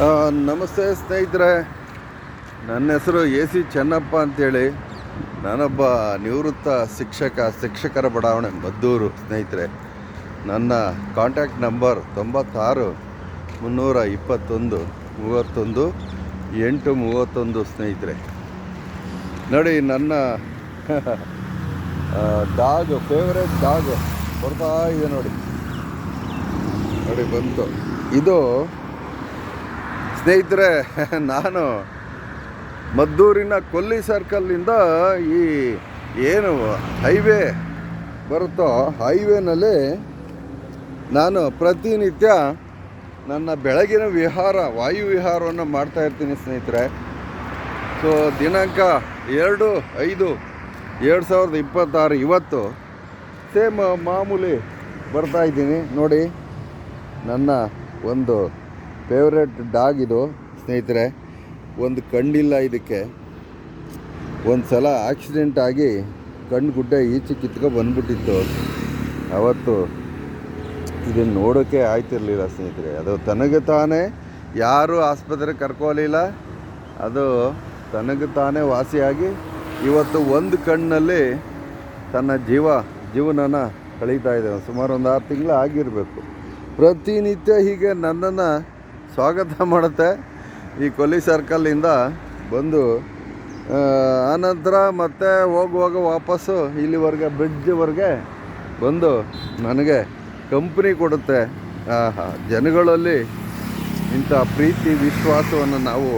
ನಮಸ್ತೆ ಸ್ನೇಹಿತರೆ, ನನ್ನ ಹೆಸರು AC ಚೆನ್ನಪ್ಪ ಅಂತೇಳಿ. ನಾನೊಬ್ಬ ನಿವೃತ್ತ ಶಿಕ್ಷಕರ ಬಡಾವಣೆ ಮದ್ದೂರು. ಸ್ನೇಹಿತರೆ, ನನ್ನ ಕಾಂಟ್ಯಾಕ್ಟ್ ನಂಬರ್ 96 321 31 831. ಸ್ನೇಹಿತರೆ ನೋಡಿ, ನನ್ನ ಡಾಗ್, ಫೇವ್ರೇಟ್ ಡಾಗ್ ಬರ್ತಾ ಇದೆ ನೋಡಿ ಬಂತು ಇದು. ಸ್ನೇಹಿತರೆ, ನಾನು ಮದ್ದೂರಿನ ಕೊಲ್ಲಿ ಸರ್ಕಲ್ಲಿಂದ ಈ ಏನು ಹೈವೇ ಬರುತ್ತೋ ಹೈವೇನಲ್ಲಿ ನಾನು ಪ್ರತಿನಿತ್ಯ ನನ್ನ ಬೆಳಗಿನ ವಾಯು ವಿಹಾರವನ್ನು ಮಾಡ್ತಾಯಿರ್ತೀನಿ ಸ್ನೇಹಿತರೆ. ಸೊ ದಿನಾಂಕ 2/5/2026 ಇವತ್ತು ಸೇಮ್ ಮಾಮೂಲಿ ಬರ್ತಾಯಿದ್ದೀನಿ ನೋಡಿ. ನನ್ನ ಒಂದು ಫೇವ್ರೇಟ್ ಡಾಗ್ ಇದು ಸ್ನೇಹಿತರೆ. ಒಂದು ಕಣ್ಣಿಲ್ಲ ಇದಕ್ಕೆ. ಒಂದು ಸಲ ಆಕ್ಸಿಡೆಂಟ್ ಆಗಿ ಕಣ್ಣು ಗುಡ್ಡೆ ಈಚೆ ಬಂದ್ಬಿಟ್ಟಿತ್ತು. ಅವತ್ತು ಇದನ್ನು ನೋಡೋಕ್ಕೆ ಆಯ್ತಿರಲಿಲ್ಲ ಸ್ನೇಹಿತರೆ. ಅದು ತನಗೆ ತಾನೇ ಯಾರೂ ಆಸ್ಪತ್ರೆಗೆ ಕರ್ಕೋಲಿಲ್ಲ. ಅದು ತನಗೆ ತಾನೇ ವಾಸಿಯಾಗಿ ಇವತ್ತು ಒಂದು ಕಣ್ಣಲ್ಲಿ ತನ್ನ ಜೀವನನ ಕಳೀತಾ ಇದೆ. ಸುಮಾರು ಒಂದು 6 ತಿಂಗಳು ಆಗಿರಬೇಕು. ಪ್ರತಿನಿತ್ಯ ಹೀಗೆ ನನ್ನನ್ನು ಸ್ವಾಗತ ಮಾಡುತ್ತೆ ಈ ಕೊಲ್ಲಿ ಸರ್ಕಲ್ಲಿಂದ ಬಂದು. ಆನಂತರ ಮತ್ತೆ ಹೋಗುವಾಗ ವಾಪಸ್ಸು ಇಲ್ಲಿವರೆಗೆ ಬ್ರಿಡ್ಜ್ವರೆಗೆ ಬಂದು ನನಗೆ ಕಂಪ್ನಿ ಕೊಡುತ್ತೆ. ಜನಗಳಲ್ಲಿ ಇಂಥ ಪ್ರೀತಿ ವಿಶ್ವಾಸವನ್ನು ನಾವು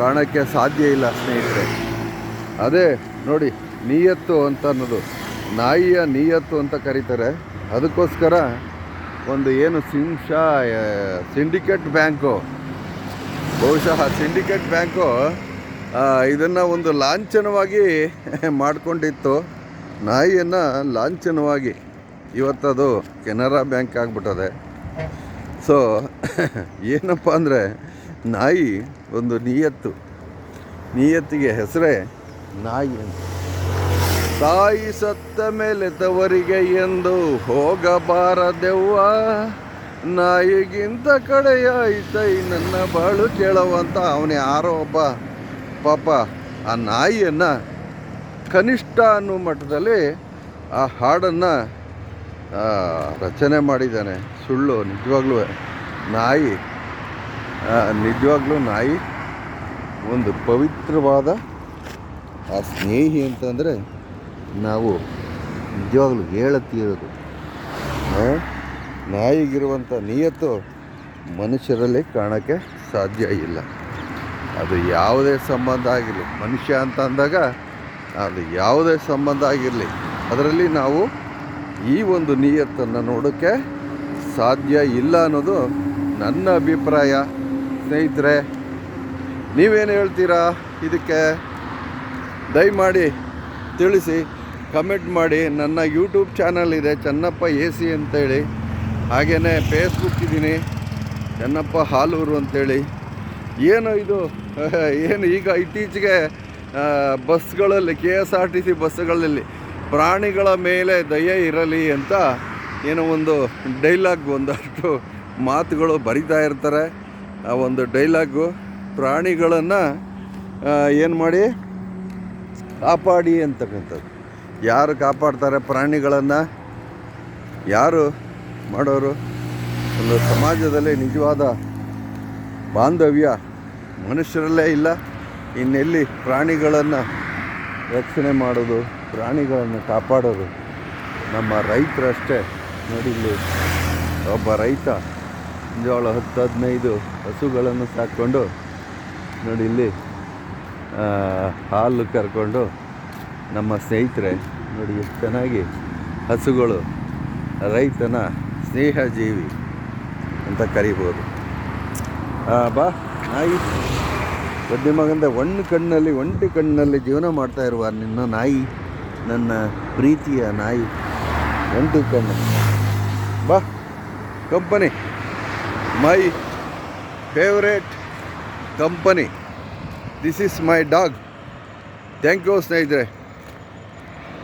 ಕಾಣೋಕ್ಕೆ ಸಾಧ್ಯ ಇಲ್ಲ ಸ್ನೇಹಿತರೆ. ಅದೇ ನೋಡಿ, ನಿಯತ್ತು ಅಂತ ಅನ್ನೋದು, ನಾಯಿಯ ನಿಯತ್ತು ಅಂತ ಕರೀತಾರೆ. ಅದಕ್ಕೋಸ್ಕರ ಒಂದು ಏನು ಸಿಂಡಿಕೇಟ್ ಬ್ಯಾಂಕು, ಬಹುಶಃ ಸಿಂಡಿಕೇಟ್ ಬ್ಯಾಂಕು ಇದನ್ನು ಒಂದು ಲಾಂಛನವಾಗಿ ಮಾಡಿಕೊಂಡಿತ್ತು, ನಾಯಿಯನ್ನು ಲಾಂಛನವಾಗಿ. ಇವತ್ತದು ಕೆನರಾ ಬ್ಯಾಂಕ್ ಆಗಿಬಿಟ್ಟದೆ. ಸೊ ಏನಪ್ಪ ಅಂದರೆ, ನಾಯಿ ಒಂದು ನಿಯತ್ತಿಗೆ ಹೆಸರೇ ನಾಯಿ ಅಂತ. ತಾಯಿ ಸತ್ತ ಮೇಲೆ ತವರಿಗೆ ಎಂದು ಹೋಗಬಾರದೆವ್ವ, ನಾಯಿಗಿಂತ ಕಡೆಯಾಯ್ತೈ ನನ್ನ ಬಾಳು ಕೇಳವ ಅಂತ ಅವನೇ ಯಾರೋ ಒಬ್ಬ ಪಾಪ ಆ ನಾಯಿಯನ್ನು ಕನಿಷ್ಠ ಅನ್ನೋ ಮಟ್ಟದಲ್ಲಿ ಆ ಹಾಡನ್ನು ರಚನೆ ಮಾಡಿದ್ದಾನೆ. ಸುಳ್ಳು, ನಿಜವಾಗ್ಲೂ ನಾಯಿ ಒಂದು ಪವಿತ್ರವಾದ ಆ ಸ್ನೇಹಿ ಅಂತಂದರೆ ನಾವು ನಿಜವಾಗ್ಲೂ ಹೇಳತ್ತಿರೋದು. ನಾಯಿಗಿರುವಂಥ ನಿಯತ್ತು ಮನುಷ್ಯರಲ್ಲಿ ಕಾಣೋಕ್ಕೆ ಸಾಧ್ಯ ಇಲ್ಲ. ಅದು ಯಾವುದೇ ಸಂಬಂಧ ಆಗಿರಲಿ, ಮನುಷ್ಯ ಅಂತ ಅಂದಾಗ ಅದು ಯಾವುದೇ ಸಂಬಂಧ ಆಗಿರಲಿ, ಅದರಲ್ಲಿ ನಾವು ಈ ಒಂದು ನಿಯತ್ತನ್ನು ನೋಡೋಕ್ಕೆ ಸಾಧ್ಯ ಇಲ್ಲ ಅನ್ನೋದು ನನ್ನ ಅಭಿಪ್ರಾಯ. ಸ್ನೇಹಿತರೆ, ನೀವೇನು ಹೇಳ್ತೀರಾ ಇದಕ್ಕೆ? ದಯಮಾಡಿ ತಿಳಿಸಿ, ಕಮೆಂಟ್ ಮಾಡಿ. ನನ್ನ ಯೂಟ್ಯೂಬ್ ಚಾನಲ್ ಇದೆ, ಚೆನ್ನಪ್ಪ AC ಅಂತೇಳಿ. ಹಾಗೆಯೇ ಫೇಸ್ಬುಕ್ ಇದ್ದೀನಿ, ಚೆನ್ನಪ್ಪ ಹಾಲೂರು ಅಂತೇಳಿ. ಏನು ಈಗ ಇತ್ತೀಚೆಗೆ ಬಸ್ಗಳಲ್ಲಿ, KSRTC ಬಸ್ಗಳಲ್ಲಿ ಪ್ರಾಣಿಗಳ ಮೇಲೆ ದಯೆ ಇರಲಿ ಅಂತ ಏನೋ ಒಂದು ಡೈಲಾಗ್, ಒಂದಷ್ಟು ಮಾತುಗಳು ಬರಿತಾ ಇರ್ತಾರೆ. ಆ ಒಂದು ಡೈಲಾಗು ಪ್ರಾಣಿಗಳನ್ನು ಏನು ಮಾಡಿ ಕಾಪಾಡಿ ಅಂತಕ್ಕಂಥದ್ದು. ಯಾರು ಕಾಪಾಡ್ತಾರೆ ಪ್ರಾಣಿಗಳನ್ನು? ಯಾರು ಮಾಡೋರು? ಒಂದು ಸಮಾಜದಲ್ಲಿ ನಿಜವಾದ ಬಾಂಧವ್ಯ ಮನುಷ್ಯರಲ್ಲೇ ಇಲ್ಲ. ಇನ್ನೆಲ್ಲಿ ಪ್ರಾಣಿಗಳನ್ನು ರಕ್ಷಣೆ ಮಾಡೋದು, ಪ್ರಾಣಿಗಳನ್ನು ಕಾಪಾಡೋದು? ನಮ್ಮ ರೈತರಷ್ಟೇ. ನೋಡಿ, ಇಲ್ಲಿ ಒಬ್ಬ ರೈತ ನಿಜವಾಗ್ಲೂ 10-15 ಹಸುಗಳನ್ನು ಸಾಕ್ಕೊಂಡು ನೋಡಿ ಇಲ್ಲಿ ಹಾಲು ಕರ್ಕೊಂಡು, ನಮ್ಮ ಸ್ನೇಹಿತರೆ ನೋಡಿ ಎಷ್ಟು ಚೆನ್ನಾಗಿ ಹಸುಗಳು ರೈತನ ಸ್ನೇಹಜೀವಿ ಅಂತ ಕರಿಬೋದು. ಬಾ ನಾಯಿ, ಒದ್ದೆ ಮಗಂದ ಒಂಟಿ ಕಣ್ಣಲ್ಲಿ ಜೀವನ ಮಾಡ್ತಾ ಇರುವ ನಿನ್ನ ನಾಯಿ, ನನ್ನ ಪ್ರೀತಿಯ ನಾಯಿ, ಒಂಟಿ ಕಣ್ಣು. ಬಾ company, my favourite company. This is my dog. Thank you ಸ್ನೇಹಿತರೆ.